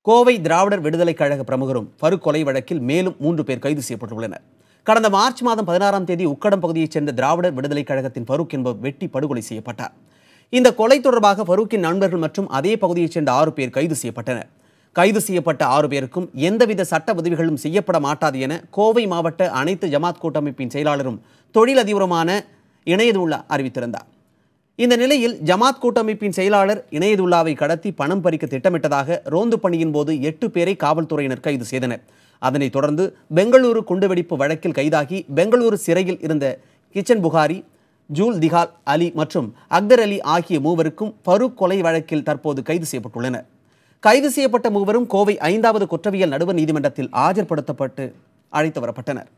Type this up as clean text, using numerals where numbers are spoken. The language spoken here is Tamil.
கோவை திராவிடர் விடுதலை கழக பிரமுகரும் ஃபருக் கொலை வழக்கில் மேலும் 3 பேர் கைது செய்யப்பட்டுள்ளனர். கடந்த மார்ச் மாதம் 16ஆம் தேதி உக்கடம் பகுதியைச் சேர்ந்த திராவிடர் விடுதலை கழகத்தின் ஃபருக் என்பவர் வெட்டி படுகொலை செய்யப்பட்டார். இந்த கொலை தொடர்பாக ஃபருக்கின் நண்பர்கள் மற்றும் அதே பகுதியைச் சேர்ந்த 6 பேர் கைது செய்யப்பட்டனர். கைது செய்யப்பட்ட 6 பேருக்கும் எந்தவித சட்ட உதவிகளும் செய்யப்பட மாட்டாது என கோவை மாவட்ட அனைத்து ஜமாத் கூட்டமைப்பின் செயலாளரும் தொழிலதிபருமான இணையதுல்லா அறிவித்திருந்தார். இந்த நிலையில் ஜமாத் கூட்டமைப்பின் செயலாளர் இணையதுல்லாவை கடத்தி பணம் பறிக்க திட்டமிட்டதாக ரோந்து பணியின் போது 8 பேரை காவல்துறையினர் கைது செய்தனர். அதனைத் தொடர்ந்து பெங்களூரு குண்டுவெடிப்பு வழக்கில் கைதாகி பெங்களூரு சிறையில் இருந்த கிச்சன் புகாரி, ஜூல் திகால் அலி மற்றும் அக்தர் அலி ஆகிய மூவருக்கும் ஃபருக் கொலை வழக்கில் தற்போது கைது செய்யப்பட்டுள்ளனர். கைது செய்யப்பட்ட மூவரும் கோவை 5வது குற்றவியல் நடுவர் நீதிமன்றத்தில் ஆஜர்படுத்தப்பட்டு அழைத்து வரப்பட்டனர்.